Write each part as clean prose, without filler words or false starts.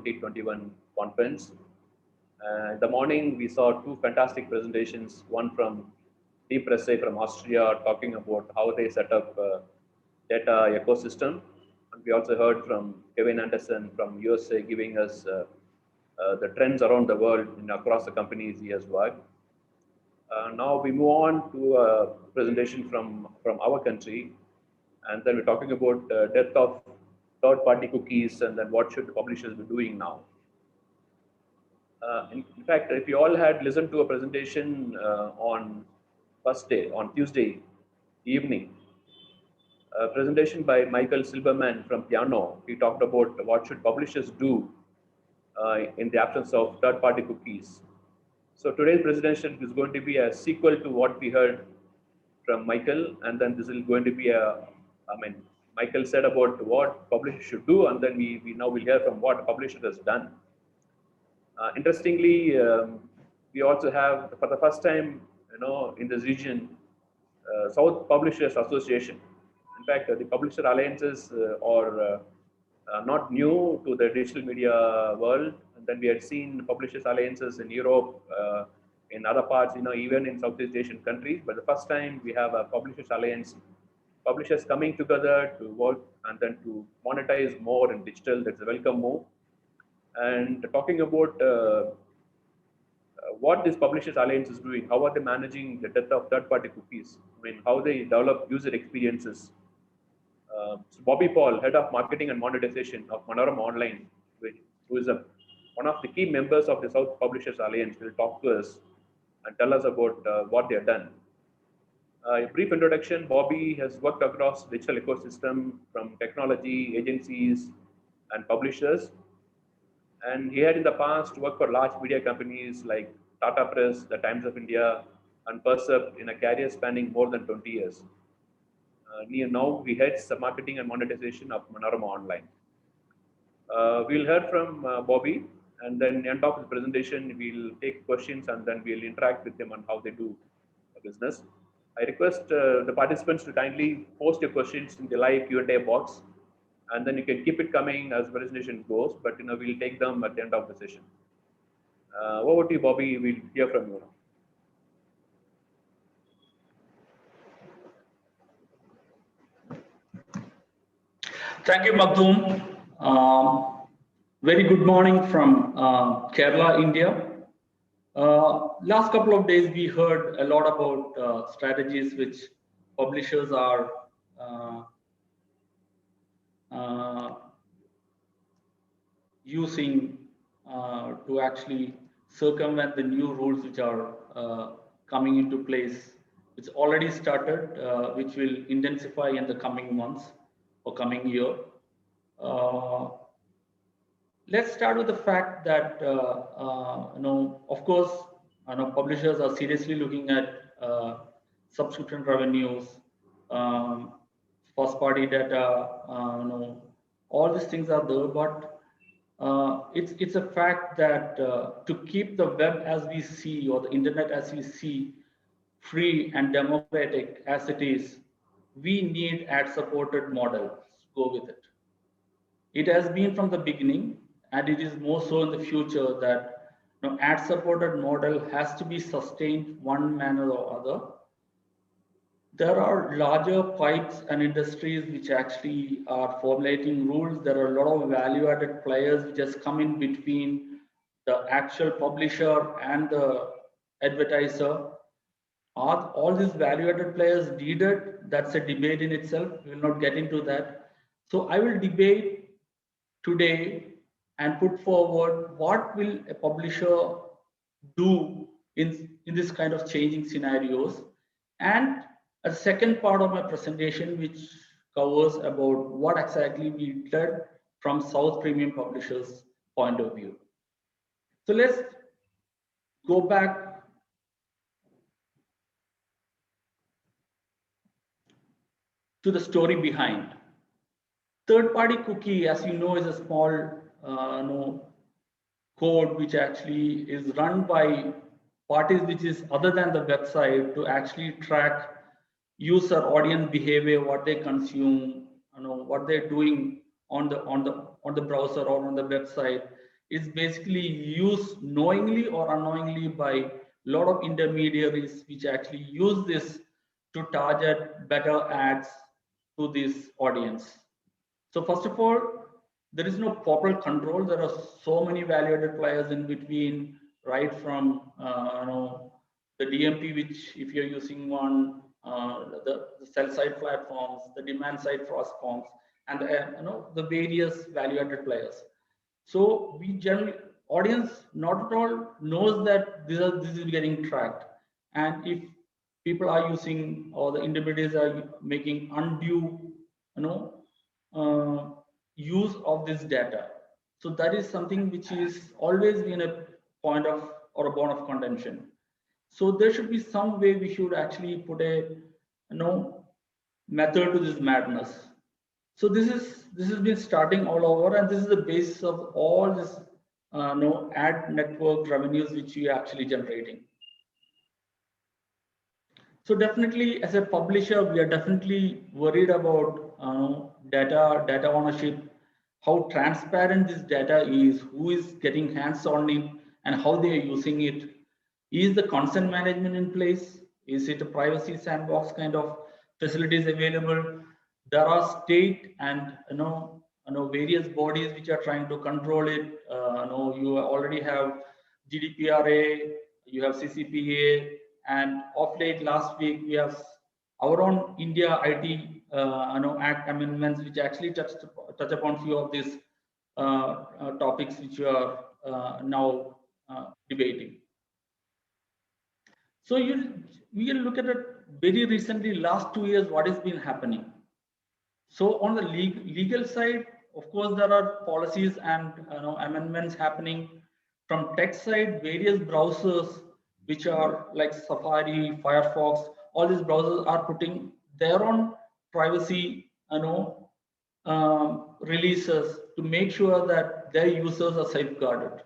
2021 conference. In the morning, we saw two fantastic presentations, one from Deep Presse from Austria talking about how they set up data ecosystem. And we also heard from Kevin Anderson from USA giving us the trends around the world across the companies he has worked. Now we move on to a presentation from our country, and then we're talking about death of third-party cookies and then what should the publishers be doing now. In fact, if you all had listened to a presentation on Tuesday evening, a presentation by Michael Silberman from Piano, he talked about what should publishers do in the absence of third-party cookies. So today's presentation is going to be a sequel to what we heard from Michael, and then this is going to be Michael said about what publishers should do, and then we now will hear from what a publisher has done. Interestingly, we also have, for the first time, in this region, South Publishers Association. In fact, the publisher alliances are not new to the digital media world. And then we had seen publishers alliances in Europe, in other parts, even in Southeast Asian countries. But the first time we have a publishers alliance, publishers coming together to work and then to monetize more in digital. That's a welcome move. And talking about what this publishers alliance is doing, how are they managing the death of third-party cookies? How they develop user experiences. So Bobby Paul, head of marketing and monetization of Manorama Online, who is one of the key members of the South Publishers Alliance, will talk to us and tell us about what they have done. A brief introduction: Bobby has worked across digital ecosystem from technology agencies and publishers. And he had in the past worked for large media companies like Tata Press, the Times of India, and Percept in a career spanning more than 20 years. Now he heads the marketing and monetization of Manorama Online. We'll hear from Bobby, and then end of the presentation, we'll take questions and then we'll interact with them on how they do business. I request the participants to kindly post your questions in the live Q&A box, and then you can keep it coming as the presentation goes, but we'll take them at the end of the session. Over to you, Bobby. We'll hear from you now. Thank you, Maktoum. Very good morning from Kerala, India. Last couple of days, we heard a lot about strategies which publishers are using to actually circumvent the new rules which are coming into place. It's already started, which will intensify in the coming months or coming year. Let's start with the fact that, of course, publishers are seriously looking at subscription revenues, first-party data, all these things are there, but it's a fact that to keep the web as we see, or the internet as we see, free and democratic as it is, we need ad-supported models to go with it. It has been from the beginning, and it is more so in the future that ad-supported model has to be sustained one manner or other. There are larger pipes and industries which actually are formulating rules. There are a lot of value-added players which has come in between the actual publisher and the advertiser. Are all these value-added players needed? That's a debate in itself. We will not get into that. So I will debate today and put forward what will a publisher do in this kind of changing scenarios. And a second part of my presentation, which covers about what exactly we did from South Premium Publishers' point of view. So let's go back to the story behind. Third-party cookie, as you know, is a small code which actually is run by parties which is other than the website to actually track user audience behavior, what they consume, what they're doing on the browser or on the website, is basically used knowingly or unknowingly by a lot of intermediaries which actually use this to target better ads to this audience. So first of all, there is no proper control. There are so many value-added players in between, right from the DMP, which if you're using one, the sell-side platforms, the demand-side platforms, and the various value-added players. So we generally audience not at all knows that this is getting tracked, and if people are using or the intermediaries are making undue, use of this data. So that is something which is always been a point of or a bone of contention. So there should be some way we should actually put a method to this madness. So this has been starting all over, and this is the basis of all this ad network revenues which we are actually generating. So definitely, as a publisher, we are definitely worried about data ownership, how transparent this data is, who is getting hands on it, and how they are using it. Is the consent management in place? Is it a privacy sandbox kind of facilities available? There are state and various bodies which are trying to control it. You already have GDPR, you have CCPA, and of late last week we have our own India IT Act amendments, which actually touch upon few of these topics which you are now debating. So we will look at it very recently, last 2 years, what has been happening. So on the legal side, of course, there are policies and amendments happening. From tech side, various browsers, which are like Safari, Firefox, all these browsers are putting their own privacy, releases to make sure that their users are safeguarded.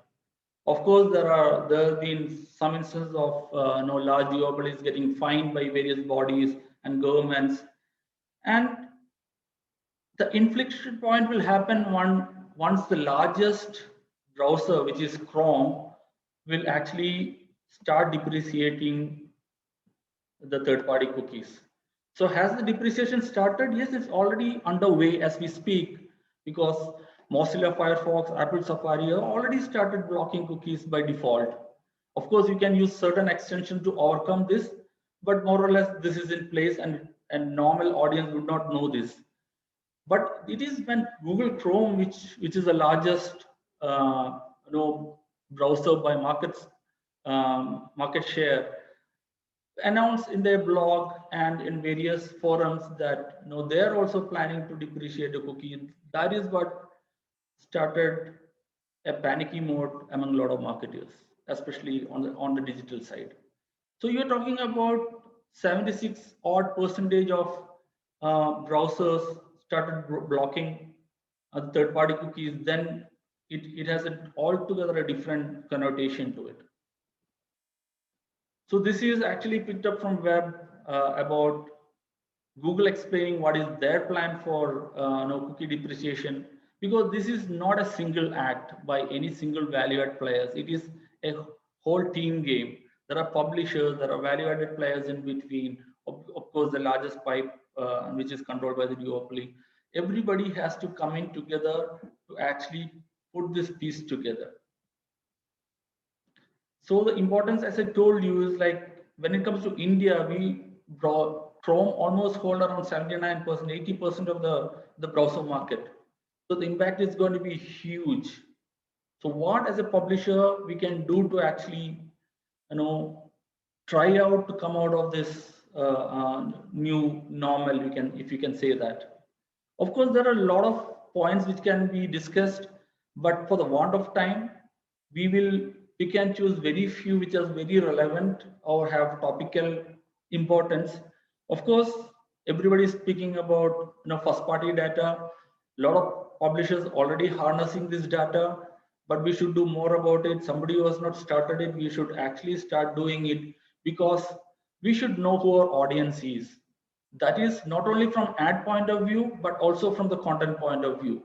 Of course, there have been some instances of large duopolies getting fined by various bodies and governments, and the inflection point will happen once the largest browser, which is Chrome, will actually start depreciating the third-party cookies. So has the depreciation started? Yes, it's already underway as we speak, because Mozilla Firefox, Apple Safari have already started blocking cookies by default. Of course, you can use certain extensions to overcome this, but more or less this is in place, and normal audience would not know this. But it is when Google Chrome, which is the largest browser by market share, announced in their blog and in various forums that they're also planning to depreciate the cookie. That is what started a panicky mode among a lot of marketers, especially on the digital side. So you're talking about 76% odd of browsers started blocking third-party cookies. Then it has altogether a different connotation to it. So this is actually picked up from web about Google explaining what is their plan for cookie depreciation, because this is not a single act by any single value-added players. It is a whole team game. There are publishers, there are value-added players in between. Of course, the largest pipe, which is controlled by the duopoly. Everybody has to come in together to actually put this piece together. So the importance, as I told you, is like when it comes to India, Chrome almost hold around 79%, 80% of the browser market. So the impact is going to be huge. So what as a publisher we can do to actually, try out to come out of this new normal, if you can say that. Of course, there are a lot of points which can be discussed, but for the want of time, we can choose very few which are very relevant or have topical importance. Of course, everybody is speaking about first party data. A lot of publishers already harnessing this data, but we should do more about it. Somebody who has not started it, we should actually start doing it, because we should know who our audience is. That is not only from ad point of view, but also from the content point of view.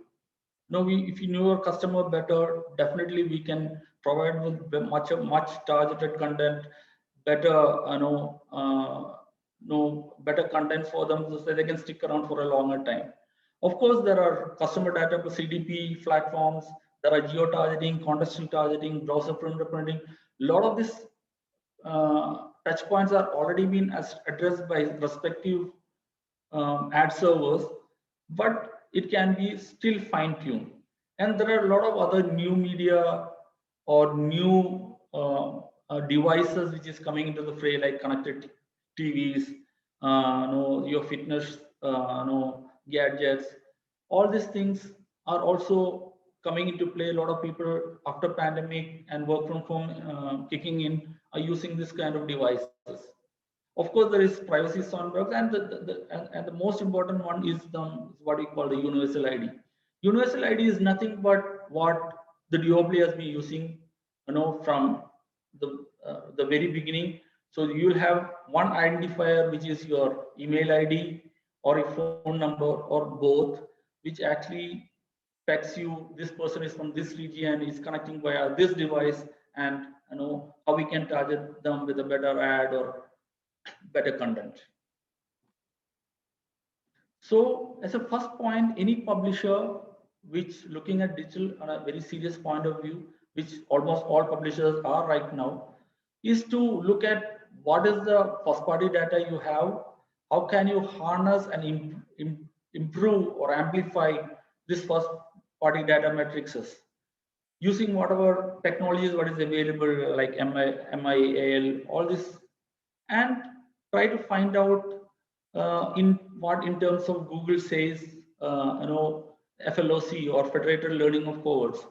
Now, if you know your customer better, definitely we can provide with much targeted content, better, better content for them so that they can stick around for a longer time. Of course, there are customer data CDP platforms. There are geo targeting, contextual targeting, browser fingerprinting. A lot of these touch points are already been addressed by respective ad servers, but it can be still fine-tuned. And there are a lot of other new media or new devices which is coming into the fray, like connected TVs, your fitness, gadgets. All these things are also coming into play. A lot of people after pandemic and work from home kicking in are using this kind of devices. Of course, there is privacy sandbox, and the most important one is what we call the universal ID. Universal ID is nothing but what the duopoly has been using, from the very beginning. So you'll have one identifier, which is your email ID or a phone number or both, which actually pegs you. This person is from this region, is connecting via this device, and how we can target them with a better ad or better content. So as a first point, any publisher which looking at digital on a very serious point of view, which almost all publishers are right now, is to look at what is the first party data you have, how can you harness and improve or amplify this first party data matrices using whatever technologies what is available, like MIAL, all this, and try to find out in terms of Google says, FLOC or federated learning of cohorts.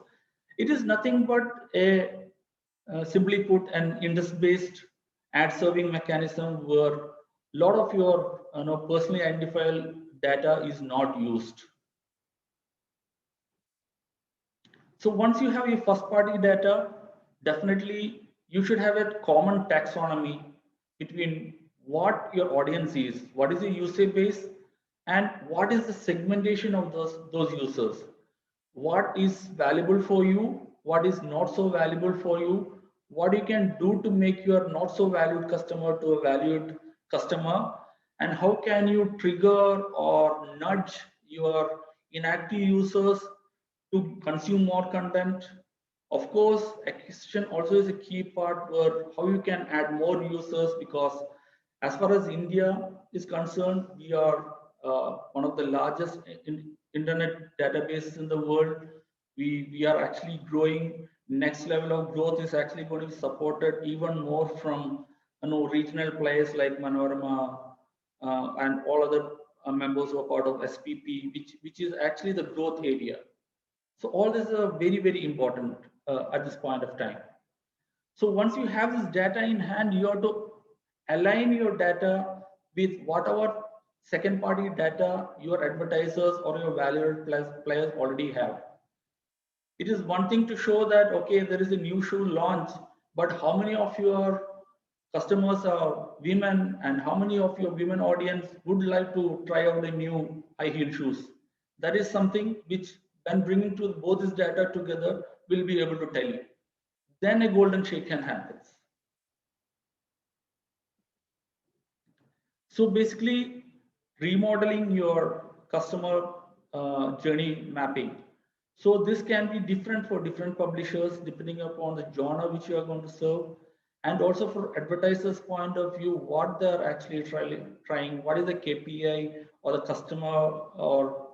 It is nothing but simply put, an index-based ad serving mechanism where a lot of your personally identifiable data is not used. So once you have your first party data, definitely you should have a common taxonomy between what your audience is, what is the user base, and what is the segmentation of those users. What is valuable for you, what is not so valuable for you, what you can do to make your not so valued customer to a valued customer, and how can you trigger or nudge your inactive users to consume more content. Of course, acquisition also is a key part where how you can add more users, because as far as India is concerned, we are one of the largest internet databases in the world. We are actually growing. Next level of growth is actually going to be supported even more from regional players like Manorama and all other members who are part of SPP, which is actually the growth area. So all this is very, very important at this point of time. So once you have this data in hand, you have to align your data with whatever second party data your advertisers or your valued players already have. It is one thing to show that, okay, there is a new shoe launch, but how many of your customers are women, and how many of your women audience would like to try out the new high heel shoes? That is something which, when bringing to both this data together, will be able to tell you. Then a golden shake hand happens. So basically, remodeling your customer journey mapping. So this can be different for different publishers depending upon the genre which you are going to serve, and also for advertisers' point of view, what they're actually trying, what is the KPI or the customer or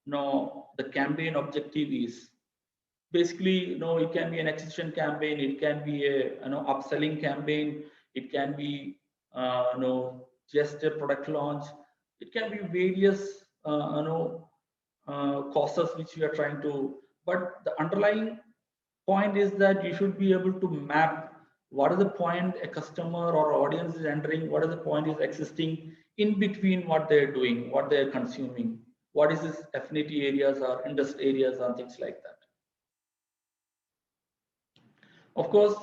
the campaign objective is. Basically, it can be an acquisition campaign, it can be a upselling campaign, it can be just a product launch, it can be various causes which you are trying to. But the underlying point is that you should be able to map what is the point a customer or audience is entering, what is the point is existing in between what they're doing, what they're consuming, what is his affinity areas or industry areas and things like that. Of course,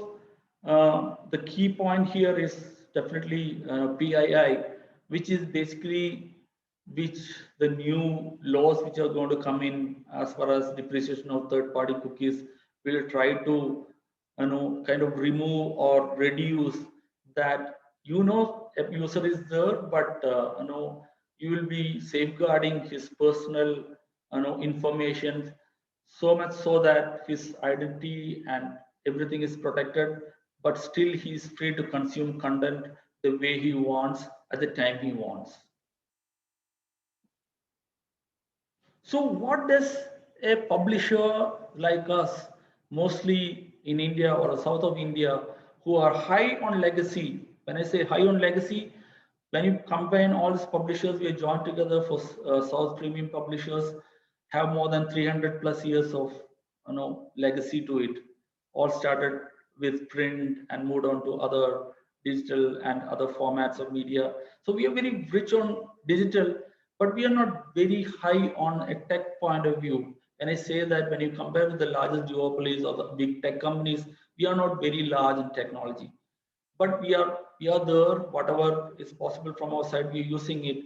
the key point here is definitely PII, which is basically which the new laws which are going to come in as far as depreciation of third-party cookies will try to kind of remove or reduce that. A user is there, but you will be safeguarding his personal information, so much so that his identity and everything is protected, but still he is free to consume content the way he wants at the time he wants. So what does a publisher like us, mostly in India or south of India, who are high on legacy? When I say high on legacy, when you combine all these publishers, we are joined together for South Premium Publishers, have more than 300 plus years of legacy to it. All started with print and moved on to other digital and other formats of media. So we are very rich on digital, but we are not very high on a tech point of view. And I say that when you compare with the largest duopolies or the big tech companies, we are not very large in technology. But we are there, whatever is possible from our side, we are using it.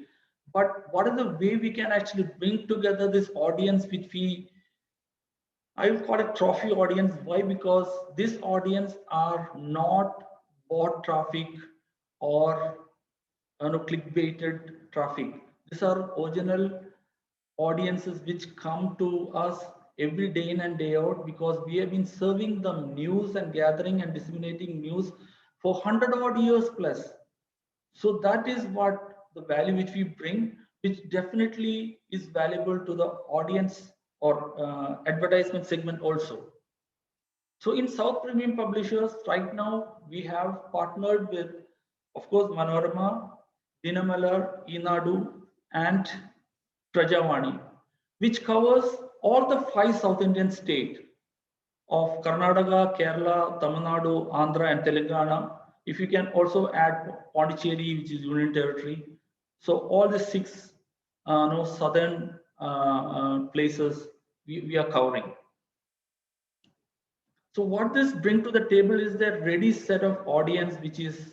But what is the way we can actually bring together this audience, which I will call it trophy audience. Why? Because this audience are not bot traffic or clickbaited traffic. These are original audiences which come to us every day in and day out, because we have been serving them news and gathering and disseminating news for 100 odd years plus. So that is what the value which we bring, which definitely is valuable to the audience or advertisement segment also. So in South Premium Publishers, right now we have partnered with, of course, Manorama, Dinamalar, Inadu, and Prajavani, which covers all the 5 South Indian states of Karnataka, Kerala, Tamil Nadu, Andhra, and Telangana. If you can also add Pondicherry, which is Union Territory. So all the 6 southern places we are covering. So what this bring to the table is that ready set of audience, which is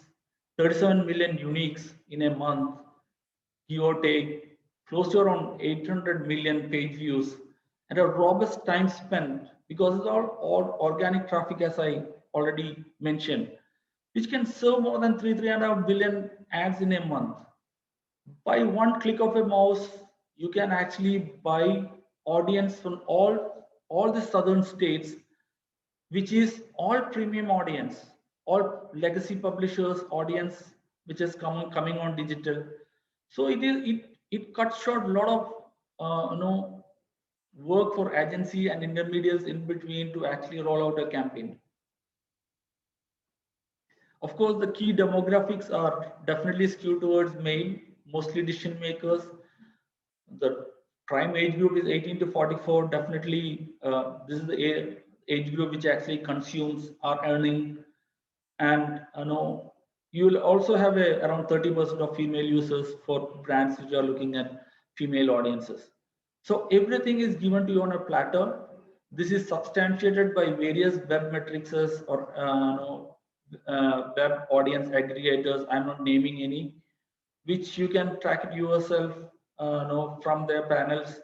37 million uniques in a month, give or take, close to around 800 million page views, and a robust time spent, because it's all organic traffic, as I already mentioned, which can serve more than 3.5 billion ads in a month. By one click of a mouse, you can actually buy audience from all the southern states, which is all premium audience, all legacy publishers audience, which is coming on digital. So it cuts short a lot of work for agency and intermediaries in between to actually roll out a campaign. Of course, the key demographics are definitely skewed towards male, mostly decision makers. The prime age group is 18 to 44. Definitely, this is the age group which actually consumes or earning. And you will also have around 30% of female users for brands which are looking at female audiences. So everything is given to you on a platter. This is substantiated by various web metrics or web audience aggregators. I'm not naming any, which you can track it yourself from their panels,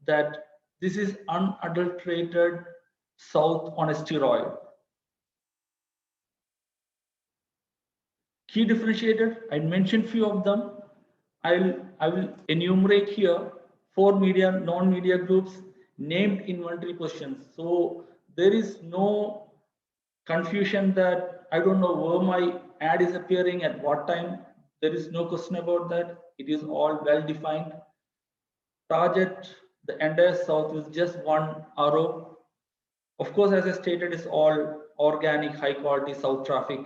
that this is unadulterated South on a steroid. Key differentiator, I mentioned few of them. I will enumerate here 4 media, non-media groups, named inventory positions. So there is no confusion that I don't know where my ad is appearing at what time. There is no question about that. It is all well defined. Target the entire South is just one arrow. Of course, as I stated, it's all organic, high quality South traffic.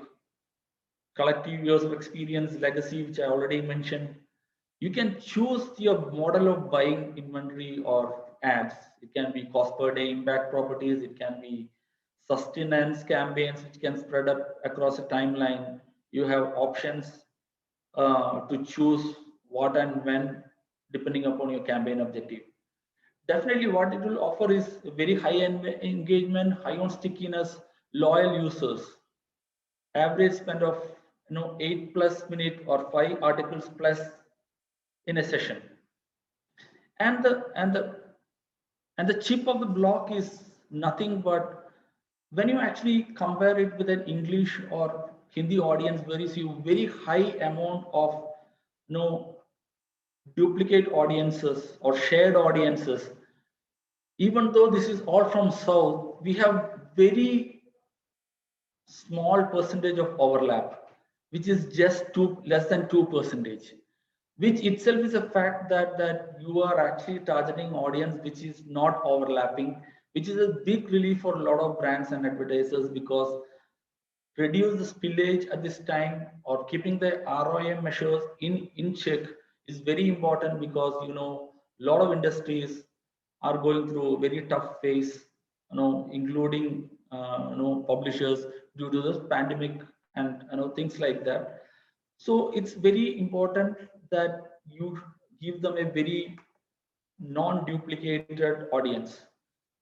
Collective years of experience, legacy, which I already mentioned. You can choose your model of buying inventory or ads. It can be cost per day impact properties. It can be sustenance campaigns, which can spread up across a timeline. You have options to choose what and when, depending upon your campaign objective. Definitely, what it will offer is very high engagement, high on stickiness, loyal users. Average spend of 8+ minutes or 5 articles plus in a session. And the chip of the block is nothing but when you actually compare it with an English or Hindi audience, where you see very high amount of duplicate audiences or shared audiences. Even though this is all from South, we have very small percentage of overlap, which is just less than 2%, which itself is a fact that you are actually targeting audience which is not overlapping, which is a big relief for a lot of brands and advertisers, because reduce the spillage at this time or keeping the ROI measures in check is very important, because a lot of industries are going through a very tough phase, including publishers due to this pandemic and things like that. So it's very important that you give them a very non-duplicated audience.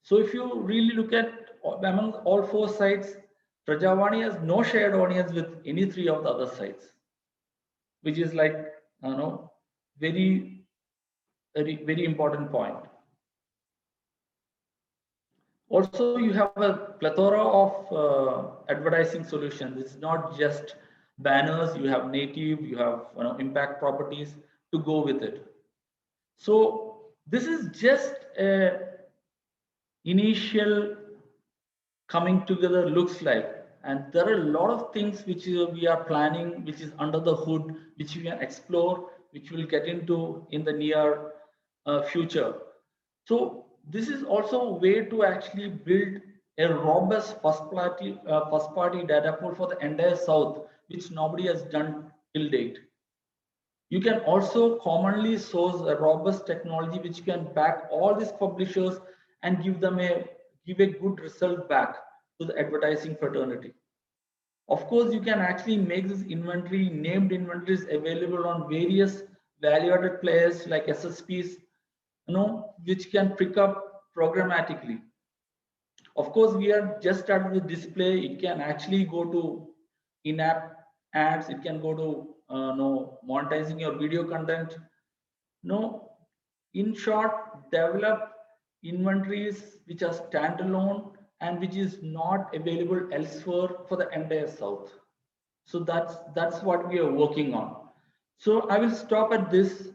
So if you really look at among all four sites, Prajavani has no shared audience with any three of the other sites, which is like very very important point. Also, you have a plethora of advertising solutions. It's not just banners. You have native, you have impact properties to go with it. So this is just a initial coming together looks like, and there are a lot of things which we are planning, which is under the hood, which we can explore, which we'll get into in the near future. So this is also a way to actually build a robust first party data pool for the entire South, which nobody has done till date. You can also commonly source a robust technology which can back all these publishers and give a good result back to the advertising fraternity. Of course, you can actually make this inventory, named inventories, available on various value-added players like SSPs, which can pick up programmatically. Of course, we are just started with display. It can actually go to in-app ads. It can go to monetizing your video content. In short, develop inventories which are standalone and which is not available elsewhere for the entire South. So that's what we are working on. So I will stop at this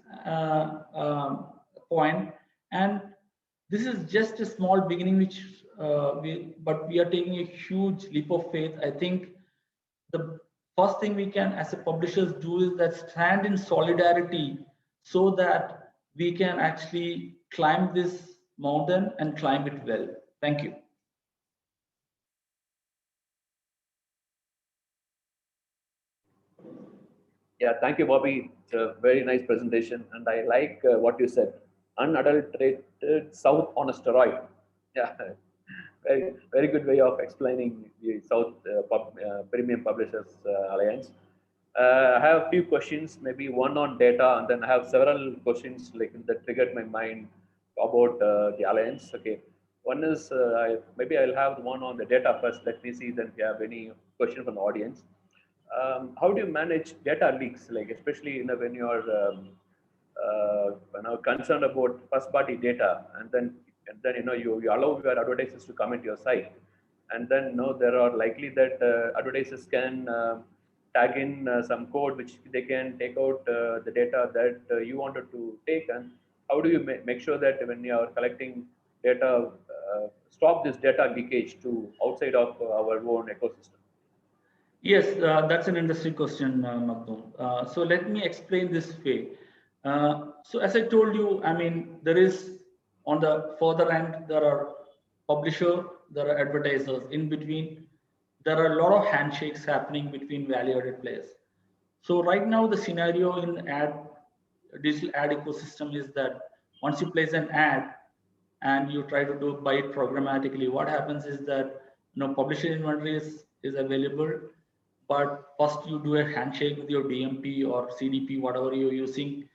point, and this is just a small beginning, but we are taking a huge leap of faith. I think the first thing we can as a publishers do is that stand in solidarity so that we can actually climb this mountain and climb it well. Thank you. Yeah, thank you, Bobby. It's a very nice presentation, and I like what you said. Unadulterated South on a steroid. Yeah, very good way of explaining the South Premium Publishers Alliance. I have a few questions, maybe one on data, and then I have several questions that triggered my mind about the alliance. Okay, one is maybe I'll have one on the data first. Let me see then if you have any question from the audience. How do you manage data leaks, like especially when you're concerned about first party data, and then you allow your advertisers to come into your site, and then there are likely that advertisers can tag in some code which they can take out the data that you wanted to take. And how do you make sure that when you are collecting data, stop this data leakage to outside of our own ecosystem? Yes, that's an interesting question, Magdum. So let me explain this way. So as I told you, I mean, there is on the further end, there are publisher, there are advertisers. In between, there are a lot of handshakes happening between value-added players. So right now, the scenario in digital ad ecosystem is that once you place an ad and you try to buy it programmatically, what happens is that publisher inventory is available, but first you do a handshake with your DMP or CDP, whatever you're using.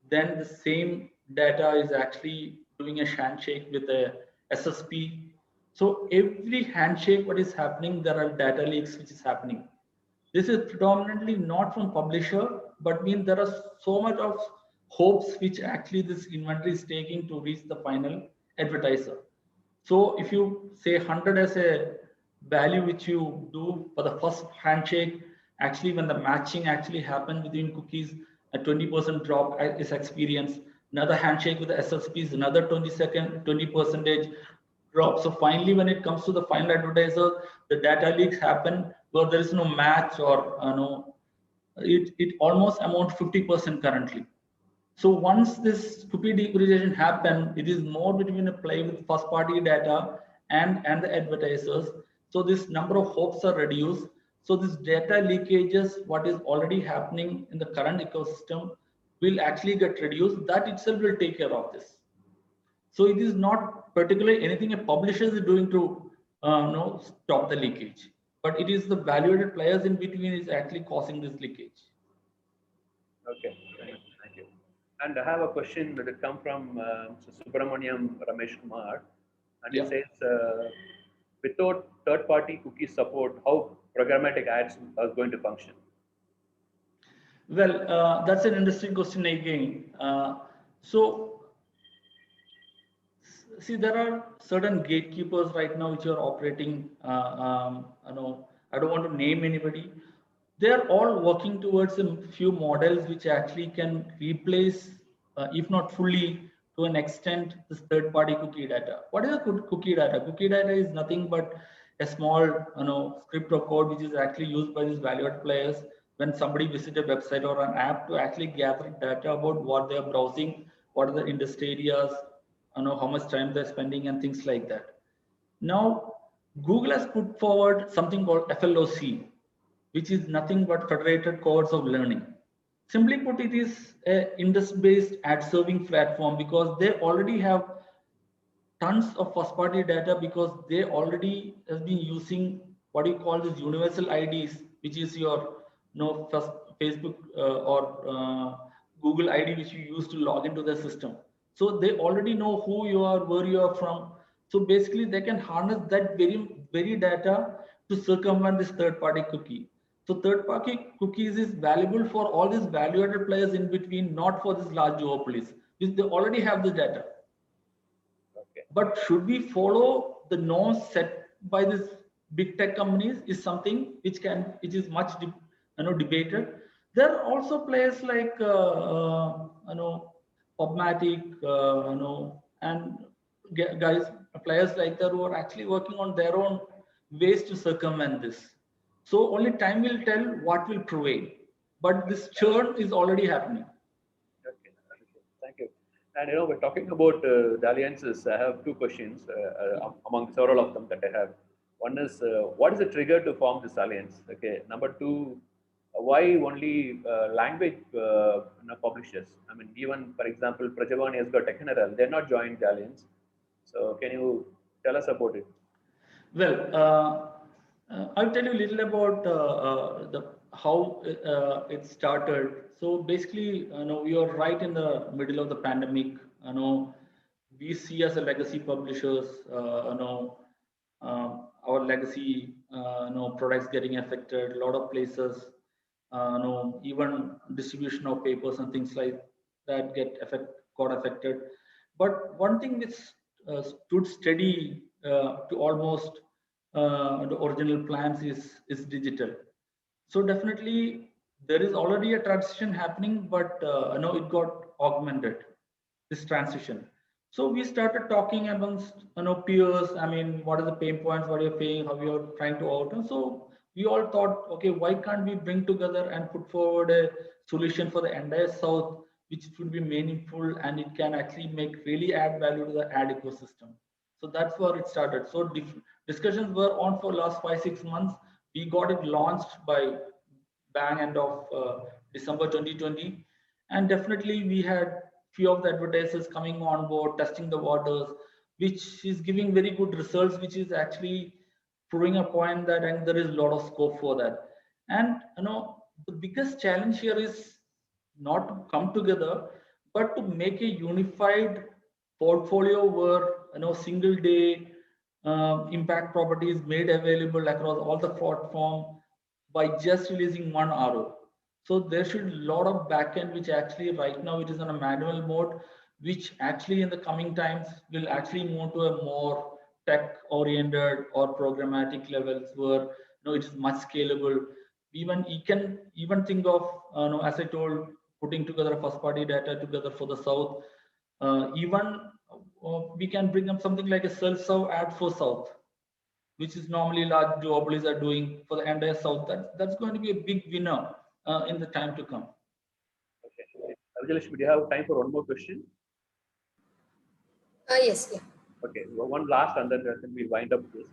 Then the same data is actually doing a handshake with a SSP. So every handshake, what is happening, there are data leaks which is happening. This is predominantly not from publisher, but means there are so much of hopes which actually this inventory is taking to reach the final advertiser. So if you say 100 as a value which you do for the first handshake, actually when the matching actually happens between cookies, a 20% drop is experienced. Another handshake with the SSP is another 20% drop. So finally, when it comes to the final advertiser, the data leaks happen where there is no match or no, it almost amounts 50% currently. So once this cookie depreciation happen, it is more between a play with first party data and the advertisers. So this number of hopes are reduced. So this data leakages, what is already happening in the current ecosystem, will actually get reduced. That itself will take care of this. So it is not particularly anything a publisher is doing to stop the leakage, but it is the value-added players in between is actually causing this leakage. Okay, thank you. And I have a question that has come from Subramaniam Ramesh Kumar, and he says, without third-party cookie support, how programmatic ads are going to function? Well, that's an interesting question again. So, see, there are certain gatekeepers right now which are operating. I don't want to name anybody. They are all working towards a few models which actually can replace, if not fully, to an extent, this third-party cookie data. What is a cookie data? Cookie data is nothing but a small, script or code which is actually used by these value-added players when somebody visits a website or an app to actually gather data about what they are browsing, what are the industry areas, how much time they're spending, and things like that. Now, Google has put forward something called FLOC, which is nothing but federated codes of learning. Simply put, it is an industry-based ad serving platform because they already have tons of first party data because they already has been using what you call these universal IDs, which is your first Facebook or Google ID, which you use to log into the system. So they already know who you are, where you are from. So basically, they can harness that very data to circumvent this third-party cookie. So third-party cookies is valuable for all these value-added players in between, not for these large duopolies, because they already have the data. Okay. But should we follow the norms set by these big tech companies is something which is much debated. There are also players like Pubmatic, and players like that who are actually working on their own ways to circumvent this. So only time will tell what will prevail. But this churn is already happening. Okay, thank you. And we're talking about the alliances. I have two questions among several of them that I have. One is, what is the trigger to form this alliance? Okay. Number two, why only language publishers? I mean, even for example, Prajavani has got Techniral. They're not joined the alliance. So can you tell us about it? Well, I'll tell you a little about how it started. So basically, we are right in the middle of the pandemic. We see as a legacy publishers, our legacy, products getting affected. A lot of places, even distribution of papers and things like that got affected. But one thing which stood steady to almost the original plans is digital. So definitely there is already a transition happening, but it got augmented, this transition. So we started talking amongst peers. I mean, what are the pain points? What you're paying? How you're trying to overcome? So we all thought, okay, why can't we bring together and put forward a solution for the entire South, which would be meaningful and it can actually really add value to the ad ecosystem. So that's where it started. So discussions were on for last 5-6 months. We got it launched by bang end of December 2020, and definitely we had few of the advertisers coming on board, testing the waters, which is giving very good results, which is actually proving a point that and there is a lot of scope for that. And the biggest challenge here is not to come together, but to make a unified portfolio where single day impact properties made available across all the platform by just releasing one RO. So there should a lot of backend, which actually right now it is on a manual mode, which actually in the coming times will actually move to a more tech oriented or programmatic levels where it is much scalable. Even you can even think of as I told, putting together first party data together for the south. Even we can bring up something like a self-serve ad for south, which is normally large duopolies are doing for the entire south. That's going to be a big winner in the time to come. Okay. Vijayalakshmi, do you have time for one more question? Yes, yeah. Okay, well, one last, and then we'll wind up this.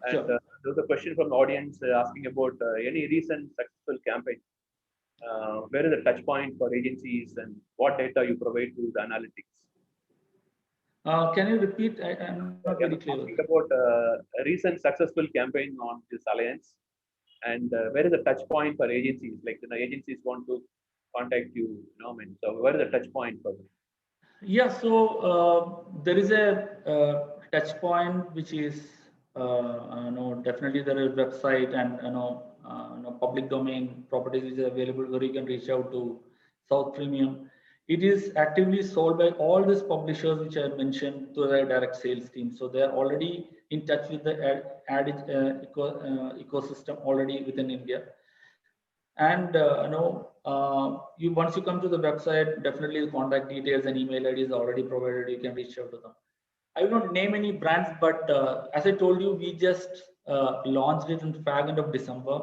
And Sure. there's a question from the audience asking about any recent successful campaign. Where is the touch point for agencies and what data you provide to the analytics? Can you repeat? I'm not very clear. Asking about a recent successful campaign on this alliance, and where is the touch point for agencies? Like the agencies want to contact you, so where is the touch point for them? Yeah, so there is a touch point which is definitely there is website and public domain properties which are available where you can reach out to South Premium. It is actively sold by all these publishers which I mentioned to their direct sales team. So they are already in touch with the ad ecosystem already within India. And you once you come to the website, definitely the contact details and email ID is already provided. You can reach out to them. I will not name any brands, but as I told you, we just launched it in the fag end of December.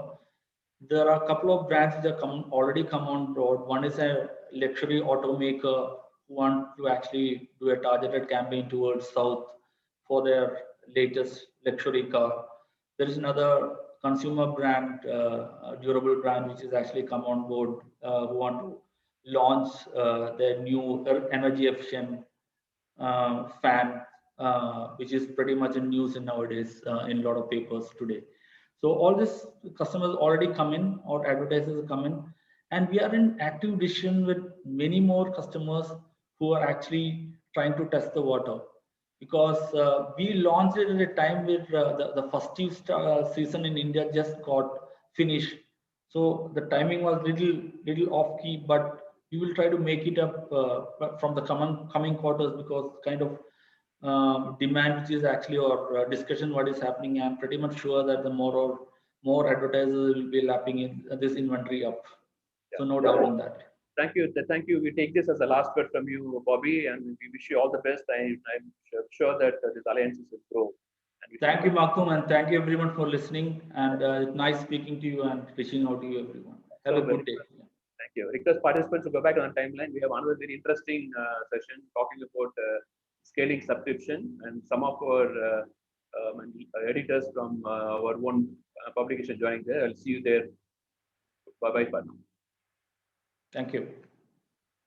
There are a couple of brands that already come on board. One is a luxury automaker who want to actually do a targeted campaign towards South for their latest luxury car. There is another consumer brand, durable brand, which has actually come on board who want to launch their new energy efficient fan, which is pretty much in news in nowadays in a lot of papers today. So all these customers already come in, or advertisers come in, and we are in active discussion with many more customers who are actually trying to test the water. Because we launched it at a time where the festive season in India just got finished. So the timing was little off key, but we will try to make it up from the coming quarters, because kind of demand which is actually, or discussion what is happening, I'm pretty much sure that the more advertisers will be lapping in this inventory up. Yeah. So no doubt on that. Thank you. Thank you. We take this as a last word from you, Bobby, and we wish you all the best. I'm sure that this alliance will grow. Thank you, Malcolm, and thank you everyone for listening. And it's nice speaking to you and reaching out to you, everyone. Have a good day. Thank you. Request participants to go back on the timeline. We have another very interesting session talking about scaling subscription, and some of our editors from our own publication joining there. I'll see you there. Bye bye for now. Thank you.